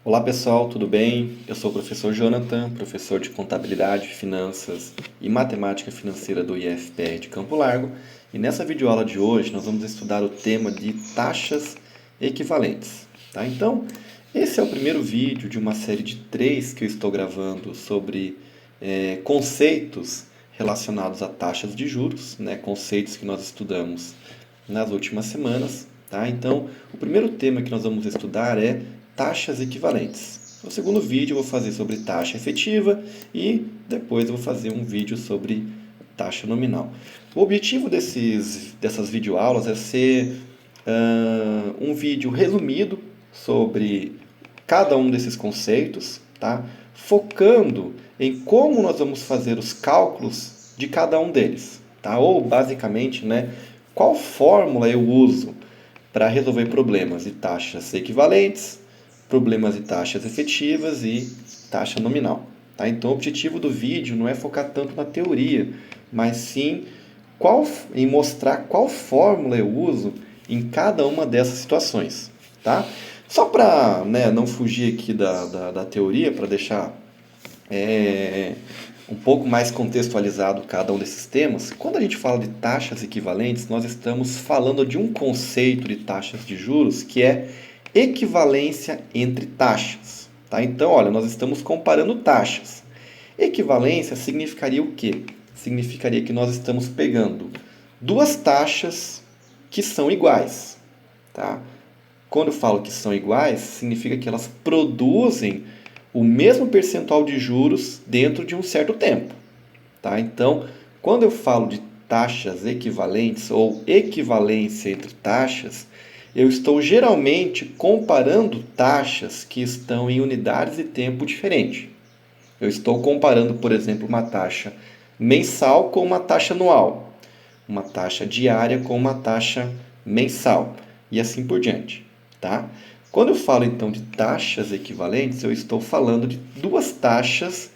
Olá pessoal, tudo bem? Eu sou o professor Jonathan, professor de Contabilidade, Finanças e Matemática Financeira do IFPR de Campo Largo, e nessa videoaula de hoje nós vamos estudar o tema de taxas equivalentes. Tá? Então, esse é o primeiro vídeo de uma série de 3 que eu estou gravando sobre conceitos relacionados a taxas de juros, né? Conceitos que nós estudamos nas últimas semanas. Tá? Então, o primeiro tema que nós vamos estudar é taxas equivalentes. No segundo vídeo eu vou fazer sobre taxa efetiva e depois eu vou fazer um vídeo sobre taxa nominal. O objetivo dessas videoaulas é ser um vídeo resumido sobre cada um desses conceitos, tá? Focando em como nós vamos fazer os cálculos de cada um deles. Tá? Ou, basicamente, né, qual fórmula eu uso para resolver problemas de taxas equivalentes, problemas de taxas efetivas e taxa nominal. Tá? Então, o objetivo do vídeo não é focar tanto na teoria, mas sim em mostrar qual fórmula eu uso em cada uma dessas situações. Tá? Só para, né, não fugir aqui da teoria, para deixar um pouco mais contextualizado cada um desses temas, quando a gente fala de taxas equivalentes, nós estamos falando de um conceito de taxas de juros que é equivalência entre taxas. Tá? Então, olha, nós estamos comparando taxas. Equivalência significaria o quê? Significaria que nós estamos pegando duas taxas que são iguais. Tá? Quando eu falo que são iguais, significa que elas produzem o mesmo percentual de juros dentro de um certo tempo. Tá? Então, quando eu falo de taxas equivalentes ou equivalência entre taxas, eu estou geralmente comparando taxas que estão em unidades de tempo diferentes. Eu estou comparando, por exemplo, uma taxa mensal com uma taxa anual, uma taxa diária com uma taxa mensal e assim por diante. Tá? Quando eu falo então de taxas equivalentes, eu estou falando de duas taxas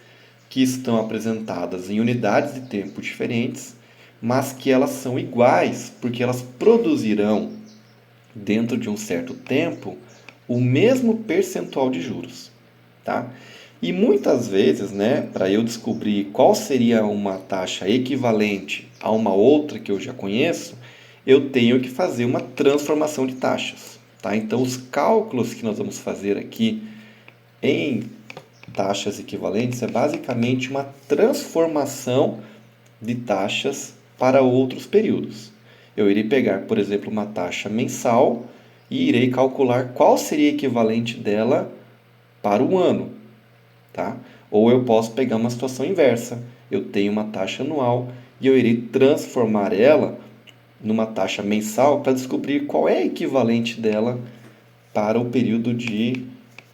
que estão apresentadas em unidades de tempo diferentes, mas que elas são iguais porque elas produzirão, dentro de um certo tempo, o mesmo percentual de juros. Tá? E muitas vezes, né, para eu descobrir qual seria uma taxa equivalente a uma outra que eu já conheço, eu tenho que fazer uma transformação de taxas. Tá? Então, os cálculos que nós vamos fazer aqui em taxas equivalentes é basicamente uma transformação de taxas para outros períodos. Eu irei pegar, por exemplo, uma taxa mensal e irei calcular qual seria equivalente dela para o ano. Tá? Ou eu posso pegar uma situação inversa. Eu tenho uma taxa anual e eu irei transformar ela numa taxa mensal para descobrir qual é a equivalente dela para o período de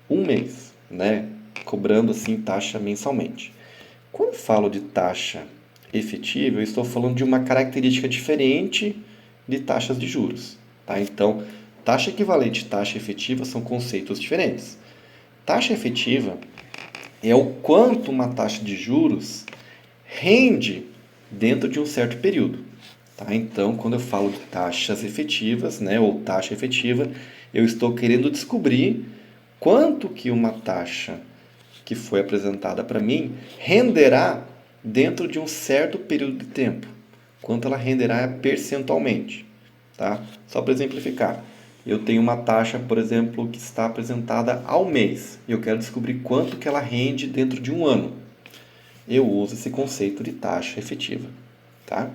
um mês, né? Cobrando assim taxa mensalmente. Quando eu falo de taxa efetiva, eu estou falando de uma característica diferente de taxas de juros. Tá? Então, taxa equivalente e taxa efetiva são conceitos diferentes. Taxa efetiva é o quanto uma taxa de juros rende dentro de um certo período. Tá? Então, quando eu falo de taxas efetivas, né, ou taxa efetiva, eu estou querendo descobrir quanto que uma taxa que foi apresentada para mim renderá dentro de um certo período de tempo. Quanto ela renderá percentualmente. Tá? Só para exemplificar. Eu tenho uma taxa, por exemplo, que está apresentada ao mês. E eu quero descobrir quanto que ela rende dentro de um ano. Eu uso esse conceito de taxa efetiva. Tá?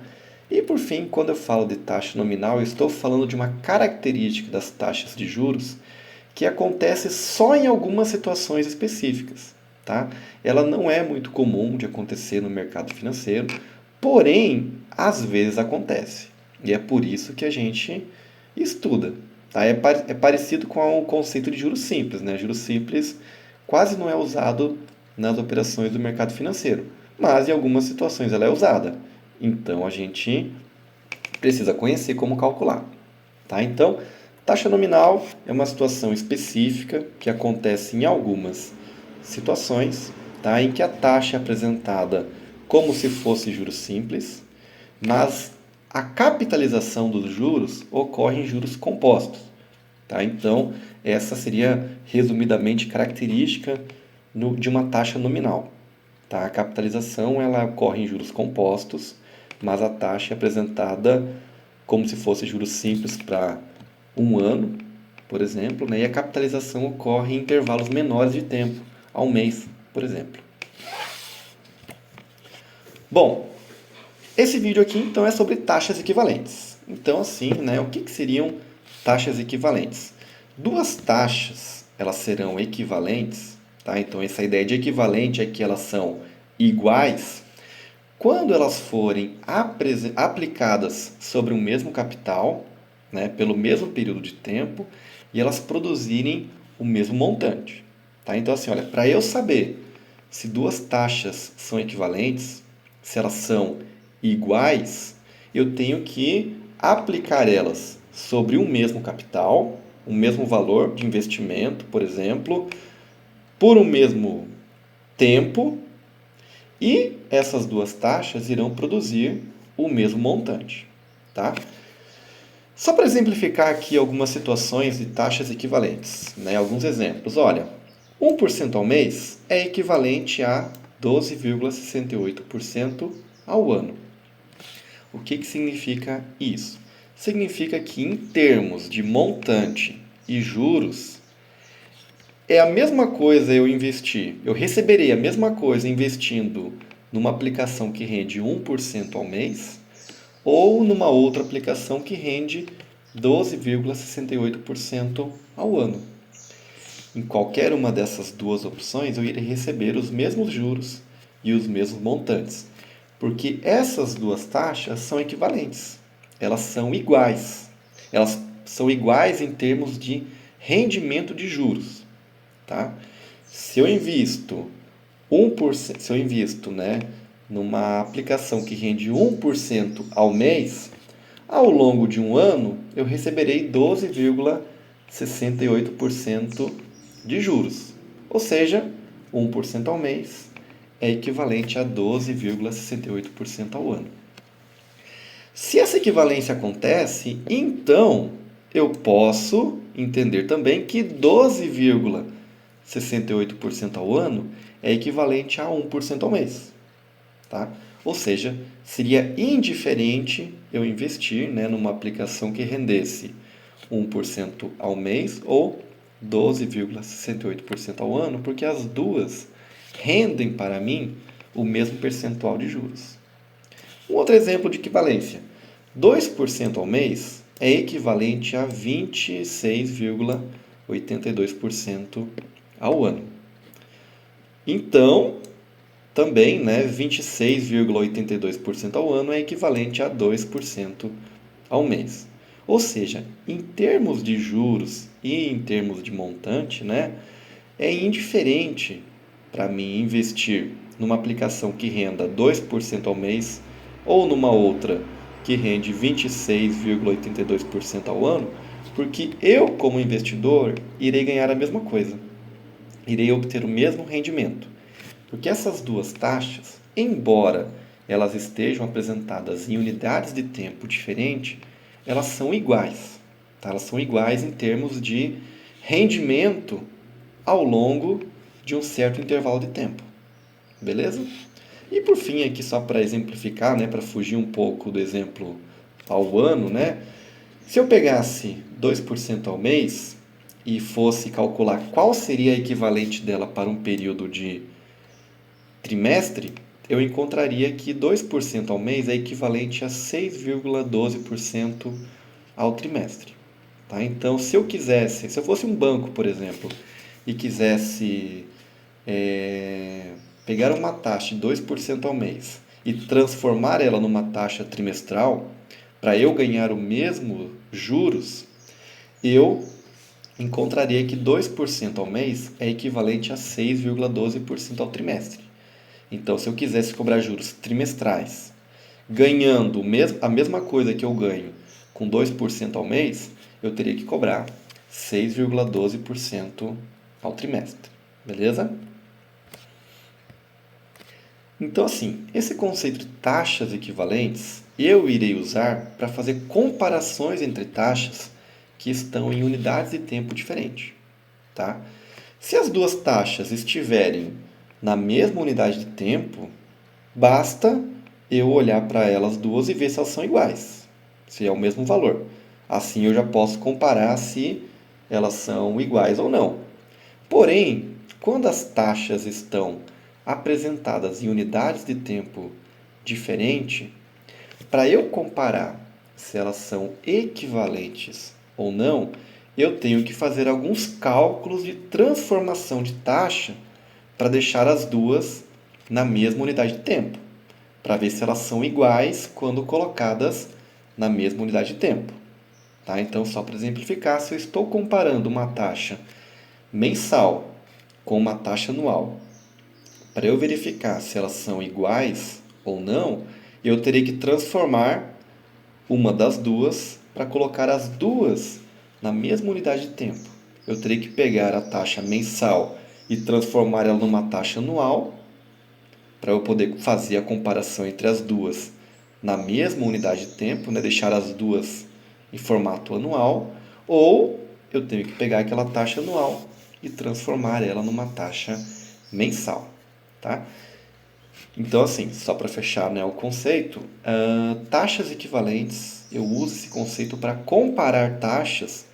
E por fim, quando eu falo de taxa nominal, eu estou falando de uma característica das taxas de juros que acontece só em algumas situações específicas. Tá? Ela não é muito comum de acontecer no mercado financeiro, porém, às vezes acontece. E é por isso que a gente estuda. Tá? É parecido com o conceito de juros simples. Né? Juros simples quase não é usado nas operações do mercado financeiro, mas em algumas situações ela é usada. Então a gente precisa conhecer como calcular. Tá? Então, taxa nominal é uma situação específica que acontece em algumas situações, tá? Em que a taxa é apresentada como se fosse juros simples, mas a capitalização dos juros ocorre em juros compostos. Tá? Então, essa seria, resumidamente, característica de uma taxa nominal. Tá? A capitalização ela ocorre em juros compostos, mas a taxa é apresentada como se fosse juros simples para um ano, por exemplo, né? E a capitalização ocorre em intervalos menores de tempo, ao mês, por exemplo. Bom, esse vídeo aqui então é sobre taxas equivalentes. Então, assim, né, o que seriam taxas equivalentes? Duas taxas, elas serão equivalentes, tá? Então, essa ideia de equivalente é que elas são iguais quando elas forem aplicadas sobre o mesmo capital, né, pelo mesmo período de tempo, e elas produzirem o mesmo montante. Tá? Então, assim, olha, para eu saber se duas taxas são equivalentes, se elas são iguais, eu tenho que aplicar elas sobre o mesmo capital, o mesmo valor de investimento, por exemplo, por um mesmo tempo, e essas duas taxas irão produzir o mesmo montante. Tá? Só para exemplificar aqui algumas situações de taxas equivalentes, né? Alguns exemplos. Olha, 1% ao mês é equivalente a 12,68% ao ano. O que significa isso? Significa que em termos de montante e juros, é a mesma coisa eu investir, eu receberei a mesma coisa investindo numa aplicação que rende 1% ao mês ou numa outra aplicação que rende 12,68% ao ano. Em qualquer uma dessas duas opções, eu irei receber os mesmos juros e os mesmos montantes, porque essas duas taxas são equivalentes, elas são iguais. Elas são iguais em termos de rendimento de juros. Tá? Se eu invisto 1%, se eu invisto, né, numa aplicação que rende 1% ao mês, ao longo de um ano eu receberei 12,68% de juros. Ou seja, 1% ao mês é equivalente a 12,68% ao ano. Se essa equivalência acontece, então eu posso entender também que 12,68% ao ano é equivalente a 1% ao mês. Tá? Ou seja, seria indiferente eu investir, né, numa aplicação que rendesse 1% ao mês ou 12,68% ao ano, porque as duas rendem para mim o mesmo percentual de juros. Um outro exemplo de equivalência: 2% ao mês é equivalente a 26,82% ao ano. Então, também, né, 26,82% ao ano é equivalente a 2% ao mês. Ou seja, em termos de juros e em termos de montante, né, é indiferente para mim investir numa aplicação que renda 2% ao mês ou numa outra que rende 26,82% ao ano, porque eu, como investidor, irei ganhar a mesma coisa. Irei obter o mesmo rendimento. Porque essas duas taxas, embora elas estejam apresentadas em unidades de tempo diferentes, elas são iguais. Tá? Elas são iguais em termos de rendimento ao longo de um certo intervalo de tempo. Beleza? E por fim, aqui só para exemplificar, né, para fugir um pouco do exemplo ao ano, né, se eu pegasse 2% ao mês e fosse calcular qual seria a equivalente dela para um período de trimestre, eu encontraria que 2% ao mês é equivalente a 6,12% ao trimestre. Tá? Então, se eu fosse um banco, por exemplo, e quisesse pegar uma taxa de 2% ao mês e transformar ela numa taxa trimestral, para eu ganhar o mesmo juros, eu encontraria que 2% ao mês é equivalente a 6,12% ao trimestre. Então, se eu quisesse cobrar juros trimestrais, ganhando a mesma coisa que eu ganho com 2% ao mês, eu teria que cobrar 6,12% ao trimestre. Beleza? Então, assim, esse conceito de taxas equivalentes eu irei usar para fazer comparações entre taxas que estão em unidades de tempo diferentes. Tá? Se as duas taxas estiverem na mesma unidade de tempo, basta eu olhar para elas duas e ver se elas são iguais, se é o mesmo valor. Assim eu já posso comparar se elas são iguais ou não. Porém, quando as taxas estão apresentadas em unidades de tempo diferentes, para eu comparar se elas são equivalentes ou não, eu tenho que fazer alguns cálculos de transformação de taxa para deixar as duas na mesma unidade de tempo, para ver se elas são iguais quando colocadas na mesma unidade de tempo. Tá? Então, só para exemplificar, se eu estou comparando uma taxa mensal com uma taxa anual, para eu verificar se elas são iguais ou não, eu terei que transformar uma das duas para colocar as duas na mesma unidade de tempo. Eu terei que pegar a taxa mensal e transformar ela numa taxa anual para eu poder fazer a comparação entre as duas na mesma unidade de tempo, né? Deixar as duas em formato anual, ou eu tenho que pegar aquela taxa anual e transformar ela numa taxa mensal. Tá? Então, assim, só para fechar, né, o conceito, taxas equivalentes, eu uso esse conceito para comparar taxas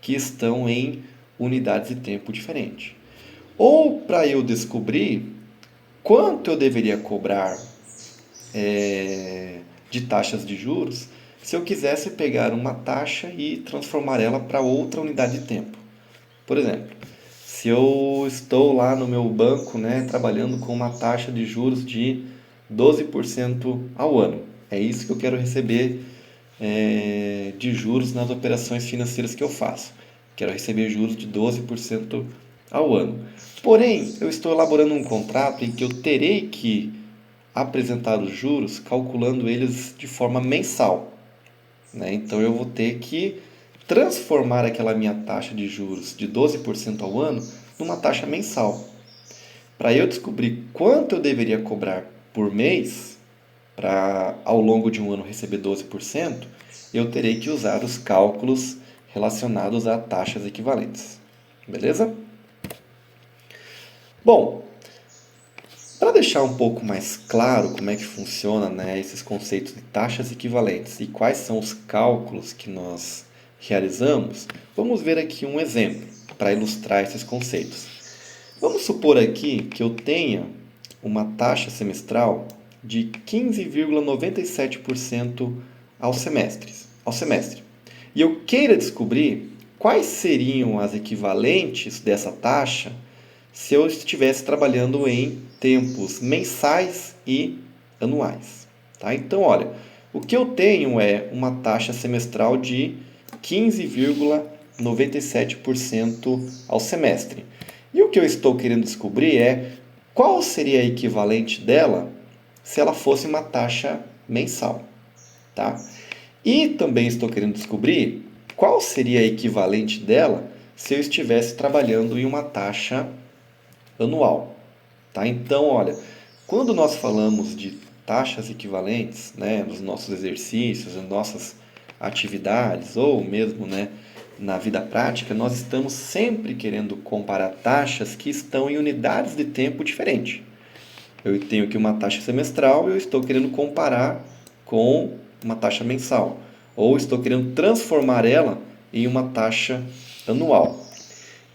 que estão em unidades de tempo diferentes. Ou para eu descobrir quanto eu deveria cobrar de taxas de juros se eu quisesse pegar uma taxa e transformar ela para outra unidade de tempo. Por exemplo, se eu estou lá no meu banco, né, trabalhando com uma taxa de juros de 12% ao ano. É isso que eu quero receber de juros nas operações financeiras que eu faço. Quero receber juros de 12% ao ano. Porém, eu estou elaborando um contrato em que eu terei que apresentar os juros calculando eles de forma mensal. Né? Então, eu vou ter que transformar aquela minha taxa de juros de 12% ao ano numa taxa mensal. Para eu descobrir quanto eu deveria cobrar por mês, para ao longo de um ano receber 12%, eu terei que usar os cálculos relacionados a taxas equivalentes. Beleza? Bom, para deixar um pouco mais claro como é que funciona, né, esses conceitos de taxas equivalentes e quais são os cálculos que nós realizamos, vamos ver aqui um exemplo para ilustrar esses conceitos. Vamos supor aqui que eu tenha uma taxa semestral de 15,97% ao semestre. E eu queira descobrir quais seriam as equivalentes dessa taxa se eu estivesse trabalhando em tempos mensais e anuais. Tá? Então, olha, o que eu tenho é uma taxa semestral de 15,97% ao semestre. E o que eu estou querendo descobrir é qual seria a equivalente dela se ela fosse uma taxa mensal. Tá? E também estou querendo descobrir qual seria a equivalente dela se eu estivesse trabalhando em uma taxa anual. Tá? Então, olha, quando nós falamos de taxas equivalentes, né, nos nossos exercícios, nas nossas atividades, ou mesmo, né, na vida prática, nós estamos sempre querendo comparar taxas que estão em unidades de tempo diferentes. Eu tenho aqui uma taxa semestral e eu estou querendo comparar com uma taxa mensal. Ou estou querendo transformar ela em uma taxa anual.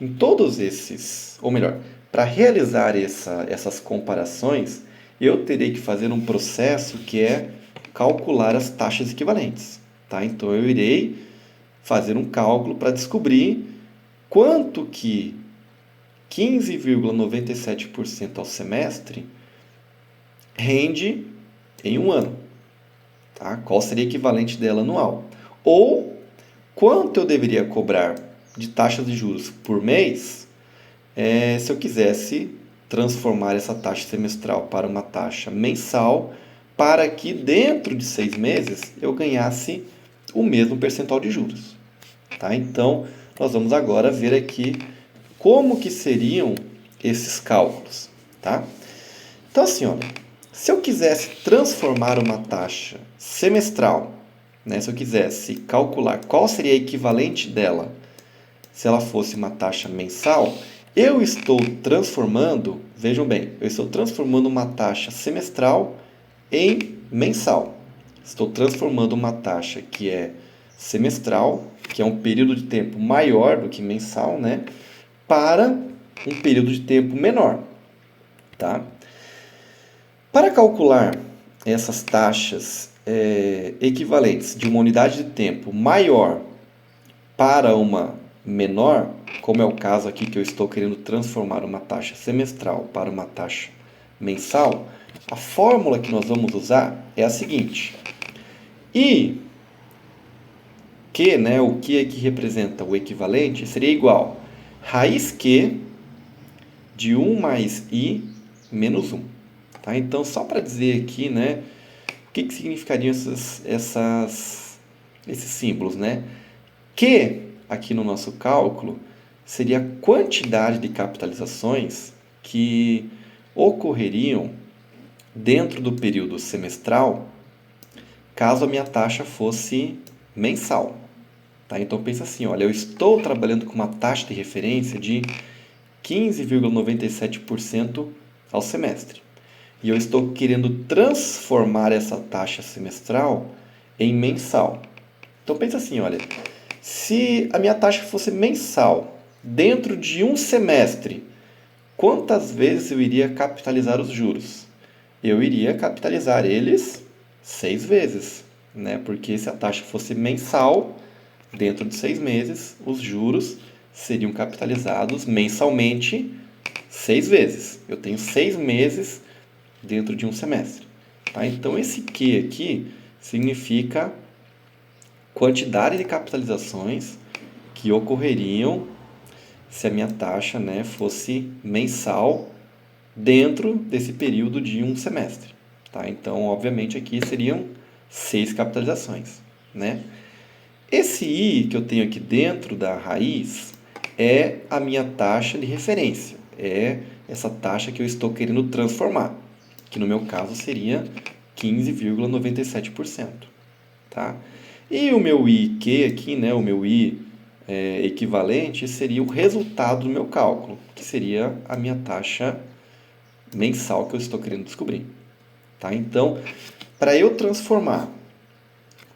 Em todos esses, ou melhor, para realizar essas comparações, eu terei que fazer um processo que é calcular as taxas equivalentes. Tá? Então, eu irei fazer um cálculo para descobrir quanto que 15,97% ao semestre rende em um ano. Tá? Qual seria o equivalente dela anual? Ou quanto eu deveria cobrar de taxas de juros por mês se eu quisesse transformar essa taxa semestral para uma taxa mensal, para que dentro de 6 meses eu ganhasse o mesmo percentual de juros. Tá? Então, nós vamos agora ver aqui como que seriam esses cálculos. Tá? Então, assim, olha, se eu quisesse transformar uma taxa semestral, né, se eu quisesse calcular qual seria a equivalente dela se ela fosse uma taxa mensal, eu estou transformando, vejam bem, eu estou transformando uma taxa semestral em mensal. Estou transformando uma taxa que é semestral, que é um período de tempo maior do que mensal, né, para um período de tempo menor. Tá? Para calcular essas taxas equivalentes de uma unidade de tempo maior para uma menor, como é o caso aqui que eu estou querendo transformar uma taxa semestral para uma taxa mensal, a fórmula que nós vamos usar é a seguinte. I, que, né, o que aqui representa o equivalente, seria igual a raiz Q de 1 mais I menos 1. Tá? Então, só para dizer aqui, né, o que significariam esses símbolos, né? Q, aqui no nosso cálculo, seria a quantidade de capitalizações que ocorreriam dentro do período semestral, caso a minha taxa fosse mensal. Tá? Então, pensa assim, olha, eu estou trabalhando com uma taxa de referência de 15,97% ao semestre. E eu estou querendo transformar essa taxa semestral em mensal. Então pensa assim, olha, se a minha taxa fosse mensal dentro de um semestre, quantas vezes eu iria capitalizar os juros? Eu iria capitalizar eles 6 vezes, né? Porque se a taxa fosse mensal, dentro de 6 meses, os juros seriam capitalizados mensalmente 6 vezes. Eu tenho 6 meses dentro de um semestre. Tá? Então, esse Q aqui significa quantidade de capitalizações que ocorreriam se a minha taxa, né, fosse mensal dentro desse período de um semestre. Tá? Então, obviamente, aqui seriam 6 capitalizações. Né? Esse I que eu tenho aqui dentro da raiz é a minha taxa de referência. É essa taxa que eu estou querendo transformar, que no meu caso seria 15,97%. Tá? E o meu IQ aqui, né, o meu I equivalente, seria o resultado do meu cálculo, que seria a minha taxa mensal que eu estou querendo descobrir. Tá? Então, para eu transformar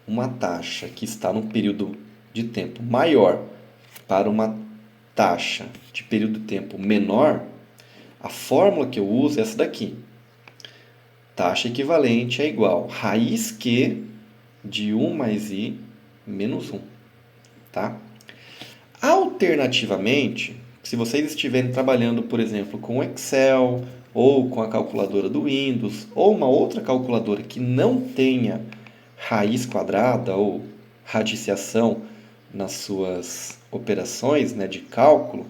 uma taxa que está num período de tempo maior para uma taxa de período de tempo menor, a fórmula que eu uso é essa daqui. Taxa equivalente é igual a raiz Q de 1 mais I menos 1. Tá? Alternativamente, se vocês estiverem trabalhando, por exemplo, com Excel ou com a calculadora do Windows ou uma outra calculadora que não tenha raiz quadrada ou radiciação nas suas operações, né, de cálculo,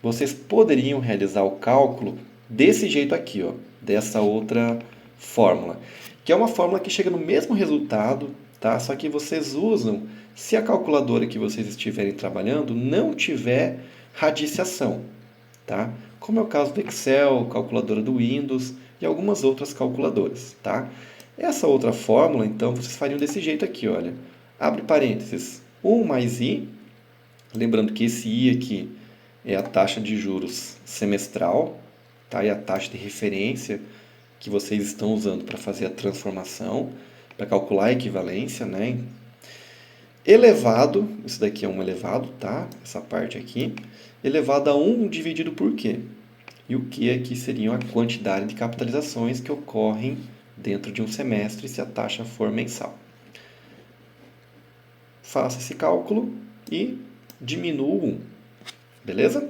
vocês poderiam realizar o cálculo desse jeito aqui, ó, dessa outra fórmula, que é uma fórmula que chega no mesmo resultado, tá? Só que vocês usam se a calculadora que vocês estiverem trabalhando não tiver radiciação, tá? Como é o caso do Excel, calculadora do Windows e algumas outras calculadoras, tá? Essa outra fórmula, então, vocês fariam desse jeito aqui, olha. Abre parênteses, 1 mais I, lembrando que esse I aqui é a taxa de juros semestral, tá? E a taxa de referência que vocês estão usando para fazer a transformação, para calcular a equivalência, né? Elevado, isso daqui é um elevado, tá? Essa parte aqui, elevado a 1 dividido por Q. E o Q aqui seria a quantidade de capitalizações que ocorrem dentro de um semestre se a taxa for mensal. Faça esse cálculo e diminua o 1. Beleza?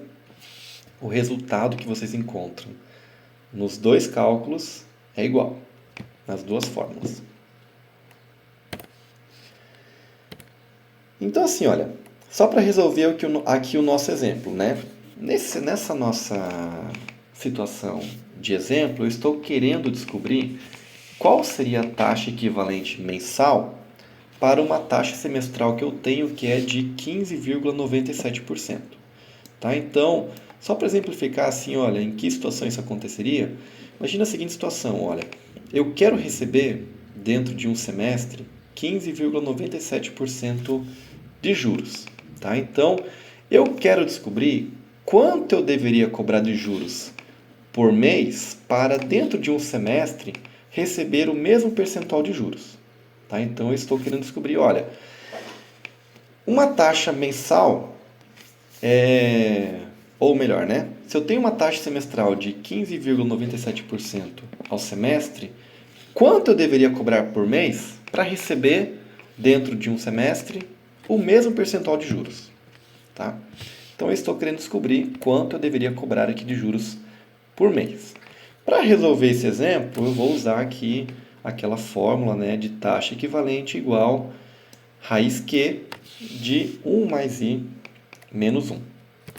O resultado que vocês encontram nos dois cálculos é igual, nas duas fórmulas. Então, assim, olha, só para resolver aqui o nosso exemplo, né? Nessa nossa situação de exemplo, eu estou querendo descobrir qual seria a taxa equivalente mensal para uma taxa semestral que eu tenho, que é de 15,97%. Tá? Então, só para exemplificar assim, olha, em que situação isso aconteceria, imagina a seguinte situação, olha, eu quero receber dentro de um semestre 15,97% de juros. Tá? Então, eu quero descobrir quanto eu deveria cobrar de juros por mês para, dentro de um semestre, receber o mesmo percentual de juros. Tá? Então, eu estou querendo descobrir, olha, uma taxa mensal ou melhor, né? Se eu tenho uma taxa semestral de 15,97% ao semestre, quanto eu deveria cobrar por mês para receber, dentro de um semestre, o mesmo percentual de juros? Tá? Então, eu estou querendo descobrir quanto eu deveria cobrar aqui de juros por mês. Para resolver esse exemplo, eu vou usar aqui aquela fórmula, né, de taxa equivalente igual raiz Q de 1 mais I menos 1.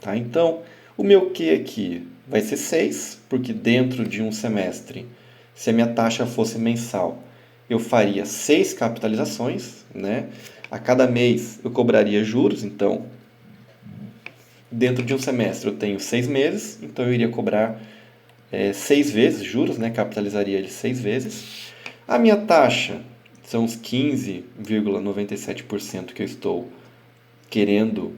Tá? Então, o meu Q aqui vai ser 6, porque dentro de um semestre, se a minha taxa fosse mensal, eu faria 6 capitalizações, né? A cada mês eu cobraria juros, então, dentro de um semestre eu tenho 6 meses, então eu iria cobrar 6 vezes juros, né? Capitalizaria ele 6 vezes. A minha taxa são os 15,97% que eu estou querendo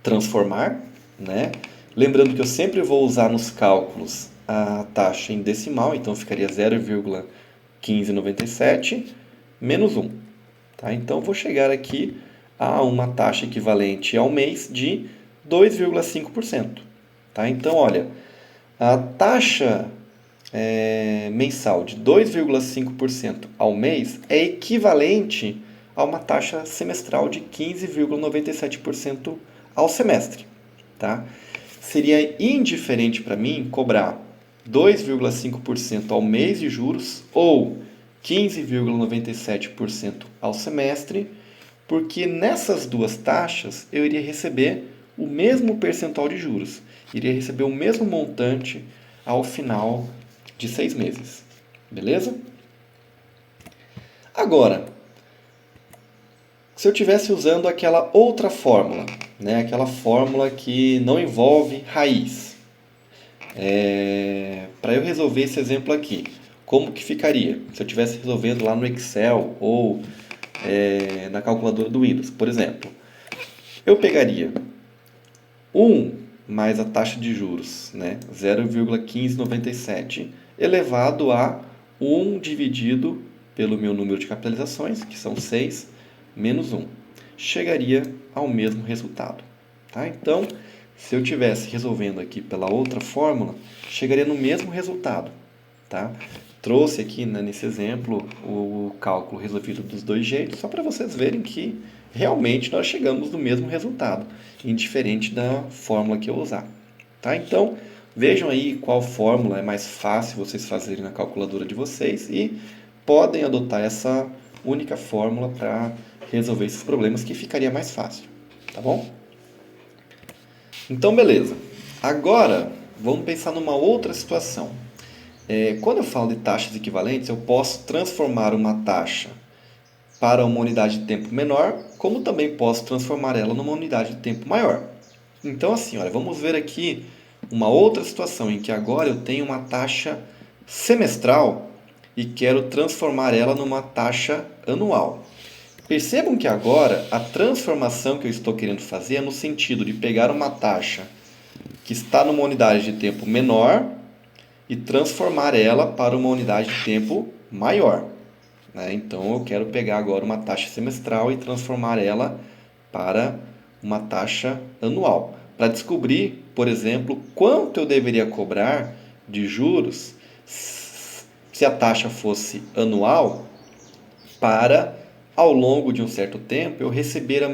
transformar, né? Lembrando que eu sempre vou usar nos cálculos a taxa em decimal, então ficaria 0,1597 menos 1. Tá? Então, vou chegar aqui a uma taxa equivalente ao mês de 2,5%. Tá? Então, olha, a taxa mensal de 2,5% ao mês é equivalente a uma taxa semestral de 15,97% ao semestre. Tá? Seria indiferente para mim cobrar 2,5% ao mês de juros ou 15,97% ao semestre, porque nessas duas taxas eu iria receber o mesmo percentual de juros, iria receber o mesmo montante ao final de 6 meses. Beleza? Agora, se eu estivesse usando aquela outra fórmula, né, aquela fórmula que não envolve raiz, para eu resolver esse exemplo aqui, como que ficaria? Se eu estivesse resolvendo lá no Excel ou na calculadora do Windows, por exemplo, eu pegaria 1 mais a taxa de juros, né, 0,1597, elevado a 1 dividido pelo meu número de capitalizações, que são 6, menos 1. Chegaria ao mesmo resultado. Tá? Então, se eu estivesse resolvendo aqui pela outra fórmula, chegaria no mesmo resultado. Tá? Trouxe aqui, né, nesse exemplo o cálculo resolvido dos dois jeitos, só para vocês verem que realmente nós chegamos no mesmo resultado, indiferente da fórmula que eu usar. Tá? Então, vejam aí qual fórmula é mais fácil vocês fazerem na calculadora de vocês e podem adotar essa única fórmula para resolver esses problemas, que ficaria mais fácil. Tá bom? Então, beleza. Agora, vamos pensar numa outra situação. Quando eu falo de taxas equivalentes, eu posso transformar uma taxa para uma unidade de tempo menor, como também posso transformar ela numa unidade de tempo maior. Então, assim, olha, vamos ver aqui uma outra situação em que agora eu tenho uma taxa semestral e quero transformar ela numa taxa anual. Percebam que agora a transformação que eu estou querendo fazer é no sentido de pegar uma taxa que está numa unidade de tempo menor e transformar ela para uma unidade de tempo maior. Né? Então, eu quero pegar agora uma taxa semestral e transformar ela para uma taxa anual. Para descobrir, por exemplo, quanto eu deveria cobrar de juros se a taxa fosse anual, para, ao longo de um certo tempo, eu receber o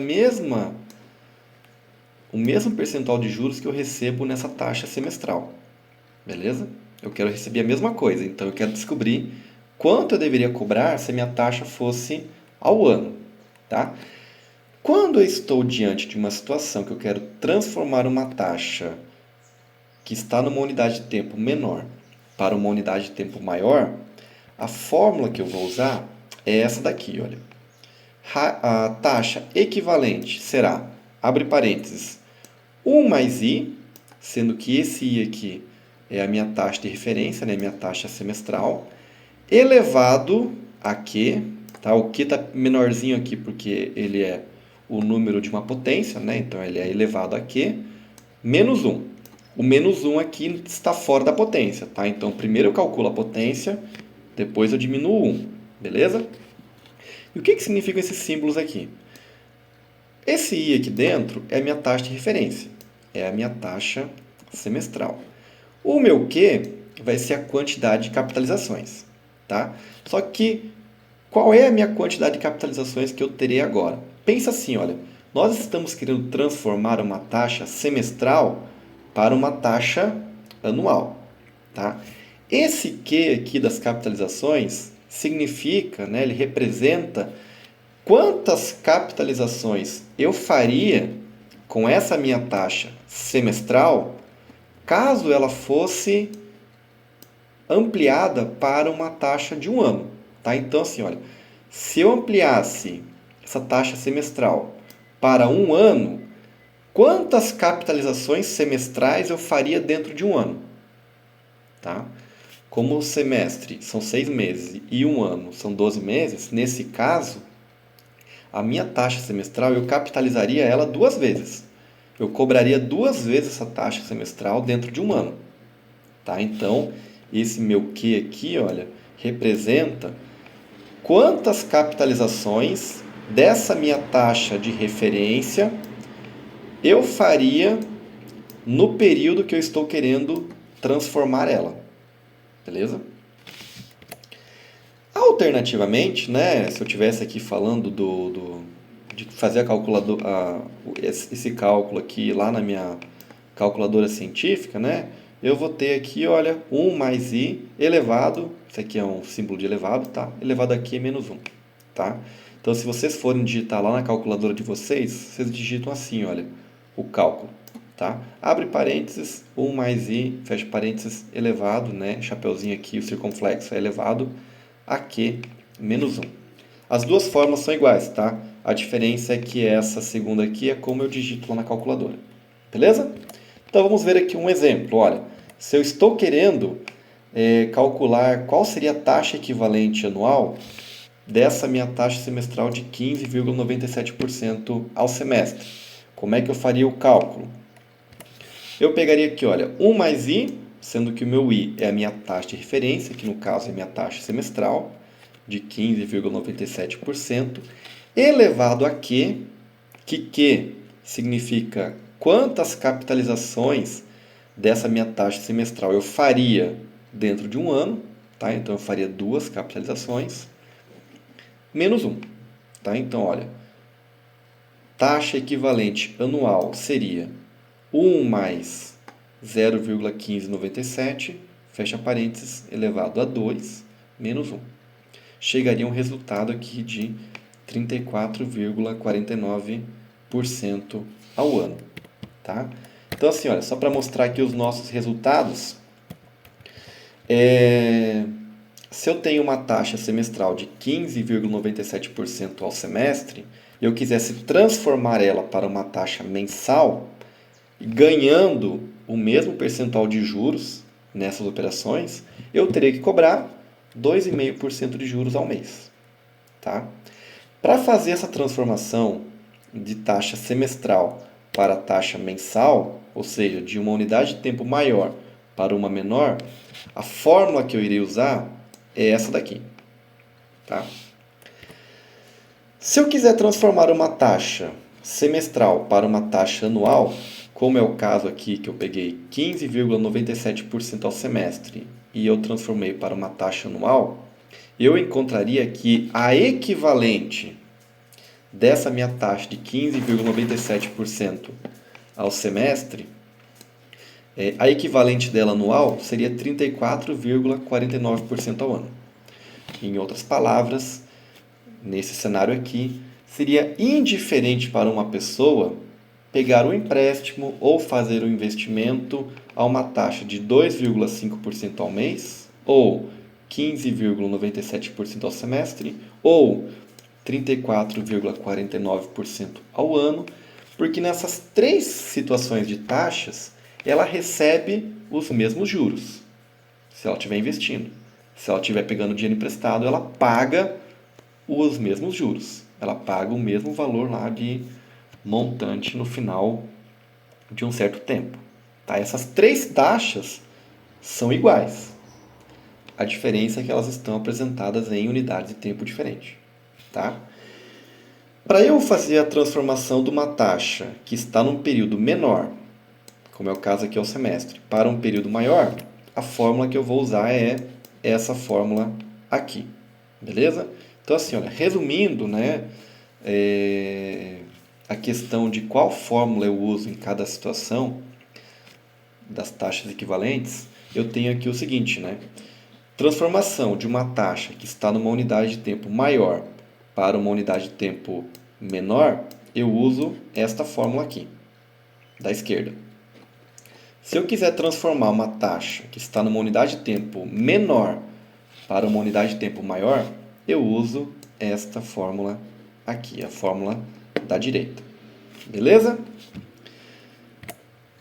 mesmo percentual de juros que eu recebo nessa taxa semestral. Beleza? Eu quero receber a mesma coisa, então eu quero descobrir quanto eu deveria cobrar se a minha taxa fosse ao ano. Tá? Quando eu estou diante de uma situação que eu quero transformar uma taxa que está numa unidade de tempo menor para uma unidade de tempo maior, a fórmula que eu vou usar é essa daqui, olha. A taxa equivalente será, abre parênteses, 1 mais I, sendo que esse I aqui é a minha taxa de referência, né, minha taxa semestral, elevado a Q, Tá? O Q está menorzinho aqui porque ele é o número de uma potência, né? Então ele é elevado a Q, menos 1. O menos 1 aqui está fora da potência, tá? Então primeiro eu calculo a potência, depois eu diminuo 1, beleza? E o que significam esses símbolos aqui? Esse I aqui dentro é a minha taxa de referência, é a minha taxa semestral. O meu Q vai ser a quantidade de capitalizações, tá? Só que qual é a minha quantidade de capitalizações que eu terei agora? Pensa assim, olha, nós estamos querendo transformar uma taxa semestral para uma taxa anual, tá? Esse Q aqui das capitalizações significa, né, ele representa quantas capitalizações eu faria com essa minha taxa semestral caso ela fosse ampliada para uma taxa de um ano. Tá? Então, assim, olha, se eu ampliasse essa taxa semestral para um ano, quantas capitalizações semestrais eu faria dentro de um ano? Tá? Como o semestre são 6 meses e um ano são 12 meses, nesse caso, a minha taxa semestral eu capitalizaria ela 2 vezes. Eu cobraria 2 vezes essa taxa semestral dentro de um ano. Tá? Então, esse meu Q aqui, olha, representa quantas capitalizações dessa minha taxa de referência eu faria no período que eu estou querendo transformar ela. Beleza? Alternativamente, né, se eu estivesse aqui falando de fazer esse cálculo aqui lá na minha calculadora científica, né, eu vou ter aqui, olha, 1 mais i elevado, isso aqui é um símbolo de elevado, tá? Elevado aqui é menos 1, tá? Então, se vocês forem digitar lá na calculadora de vocês, vocês digitam assim, olha, o cálculo, tá? Abre parênteses, 1 mais i, fecha parênteses, elevado, né? Chapeuzinho aqui, o circunflexo é elevado a Q menos 1. As duas formas são iguais, tá? A diferença é que essa segunda aqui é como eu digito lá na calculadora. Beleza? Então, vamos ver aqui um exemplo. Olha, se eu estou querendo calcular qual seria a taxa equivalente anual dessa minha taxa semestral de 15,97% ao semestre. Como é que eu faria o cálculo? Eu pegaria aqui, olha, 1 mais i, sendo que o meu i é a minha taxa de referência, que no caso é a minha taxa semestral, de 15,97%, elevado a Q, que Q significa quantas capitalizações dessa minha taxa semestral eu faria dentro de um ano, tá? Então eu faria 2 capitalizações, menos 1. Tá? Então, olha, taxa equivalente anual seria 1 mais 0,1597, fecha parênteses, elevado a 2, menos 1. Chegaria um resultado aqui de 34,49% ao ano. Tá? Então, assim, olha, só para mostrar aqui os nossos resultados, se eu tenho uma taxa semestral de 15,97% ao semestre, e eu quisesse transformar ela para uma taxa mensal, ganhando o mesmo percentual de juros nessas operações, eu teria que cobrar 2,5% de juros ao mês. Tá? Para fazer essa transformação de taxa semestral para taxa mensal, ou seja, de uma unidade de tempo maior para uma menor, a fórmula que eu irei usar é essa daqui. Tá? Se eu quiser transformar uma taxa semestral para uma taxa anual, como é o caso aqui que eu peguei 15,97% ao semestre e eu transformei para uma taxa anual, eu encontraria que a equivalente dessa minha taxa de 15,97% ao semestre, a equivalente dela anual seria 34,49% ao ano. Em outras palavras, nesse cenário aqui, seria indiferente para uma pessoa pegar um empréstimo ou fazer um investimento a uma taxa de 2,5% ao mês, ou 15,97% ao semestre, ou 34,49% ao ano, porque nessas 3 situações de taxas, ela recebe os mesmos juros, se ela estiver investindo. Se ela estiver pegando dinheiro emprestado, ela paga os mesmos juros. Ela paga o mesmo valor lá de montante no final de um certo tempo. Tá? Essas três taxas são iguais. A diferença é que elas estão apresentadas em unidades de tempo diferentes. Tá? Para eu fazer a transformação de uma taxa que está num período menor, como é o caso aqui ao semestre, para um período maior, a fórmula que eu vou usar é essa fórmula aqui. Beleza? Então, assim, olha, resumindo, né, a questão de qual fórmula eu uso em cada situação das taxas equivalentes, eu tenho aqui o seguinte, né? Transformação de uma taxa que está numa unidade de tempo maior para uma unidade de tempo menor, eu uso esta fórmula aqui, da esquerda. Se eu quiser transformar uma taxa que está numa unidade de tempo menor para uma unidade de tempo maior, eu uso esta fórmula aqui, a fórmula da direita. Beleza?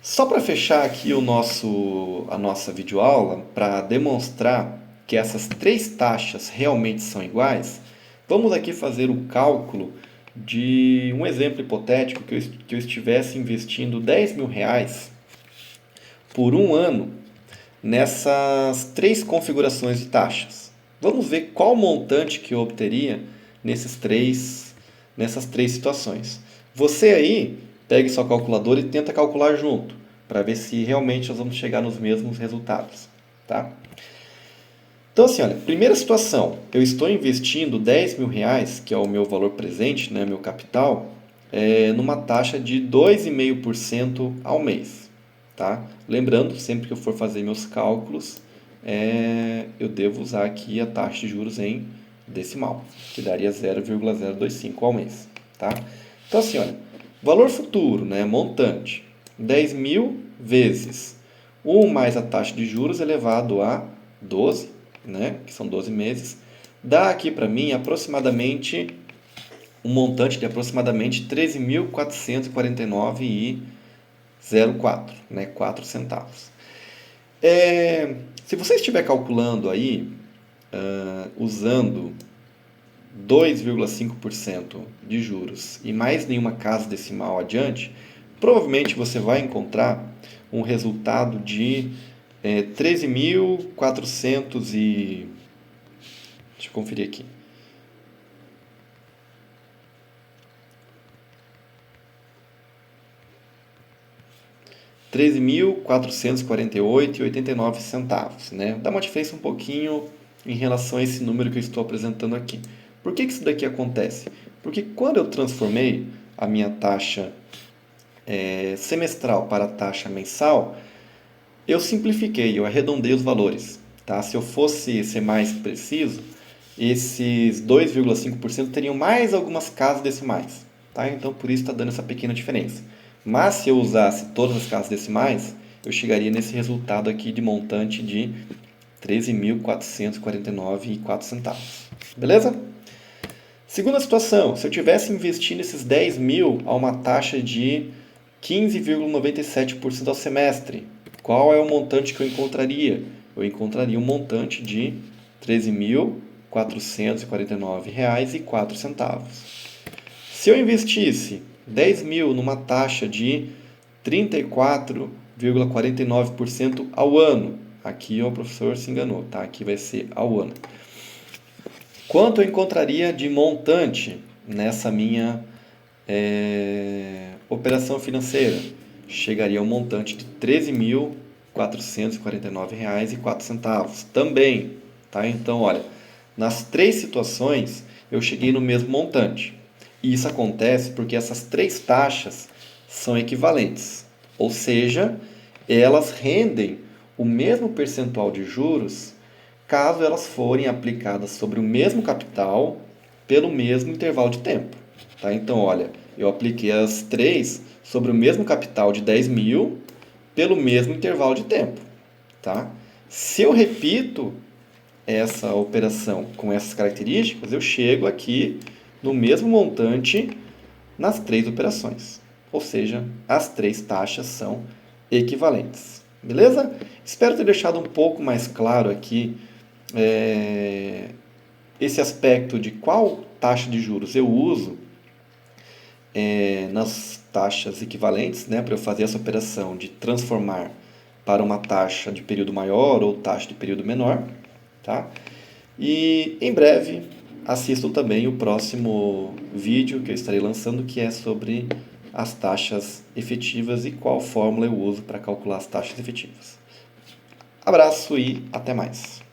Só para fechar aqui a nossa videoaula, para demonstrar que essas três taxas realmente são iguais, vamos aqui fazer o cálculo de um exemplo hipotético que eu estivesse investindo 10 mil reais por um ano nessas três configurações de taxas. Vamos ver qual montante que eu obteria nessas três situações. Você aí, pegue sua calculadora e tenta calcular junto, para ver se realmente nós vamos chegar nos mesmos resultados. Tá? Então, assim, olha, primeira situação, eu estou investindo 10 mil reais, que é o meu valor presente, né, meu capital, numa taxa de 2,5% ao mês. Tá? Lembrando, sempre que eu for fazer meus cálculos, eu devo usar aqui a taxa de juros em decimal, que daria 0,025 ao mês. Tá? Então, assim, olha, valor futuro, né, montante, 10 mil vezes 1 mais a taxa de juros elevado a 12, né, que são 12 meses, dá aqui para mim aproximadamente um montante de aproximadamente 13.449,04, né, 4 centavos. Se você estiver calculando aí, usando 2,5% de juros e mais nenhuma casa decimal adiante, provavelmente você vai encontrar um resultado de 13.400 e... Deixa eu conferir aqui. R$ 13.448,89, né? Dá uma diferença um pouquinho em relação a esse número que eu estou apresentando aqui. Por que isso daqui acontece? Porque quando eu transformei a minha taxa semestral para a taxa mensal, eu simplifiquei, eu arredondei os valores. Tá? Se eu fosse ser mais preciso, esses 2,5% teriam mais algumas casas decimais. Tá? Então, por isso está dando essa pequena diferença. Mas se eu usasse todas as casas decimais, eu chegaria nesse resultado aqui de montante de R$ 13.449,04. Beleza? Segunda situação, se eu tivesse investindo esses 10 mil a uma taxa de 15,97% ao semestre, qual é o montante que eu encontraria? Eu encontraria um montante de R$ 13.449,04. Se eu investisse 10 mil numa taxa de 34,49% ao ano, aqui o professor se enganou, tá? Aqui vai ser ao ano. Quanto eu encontraria de montante nessa minha operação financeira? Chegaria a um montante de R$ 13.449,04 também. Tá? Então, olha, nas três situações eu cheguei no mesmo montante. E isso acontece porque essas três taxas são equivalentes. Ou seja, elas rendem o mesmo percentual de juros caso elas forem aplicadas sobre o mesmo capital pelo mesmo intervalo de tempo. Tá? Então, olha, eu apliquei as três sobre o mesmo capital de 10 mil pelo mesmo intervalo de tempo. Tá? Se eu repito essa operação com essas características, eu chego aqui no mesmo montante nas três operações. Ou seja, as três taxas são equivalentes. Beleza? Espero ter deixado um pouco mais claro aqui esse aspecto de qual taxa de juros eu uso nas taxas equivalentes, né, para eu fazer essa operação de transformar para uma taxa de período maior ou taxa de período menor, tá? E em breve assistam também o próximo vídeo que eu estarei lançando, que é sobre as taxas efetivas e qual fórmula eu uso para calcular as taxas efetivas. Abraço e até mais!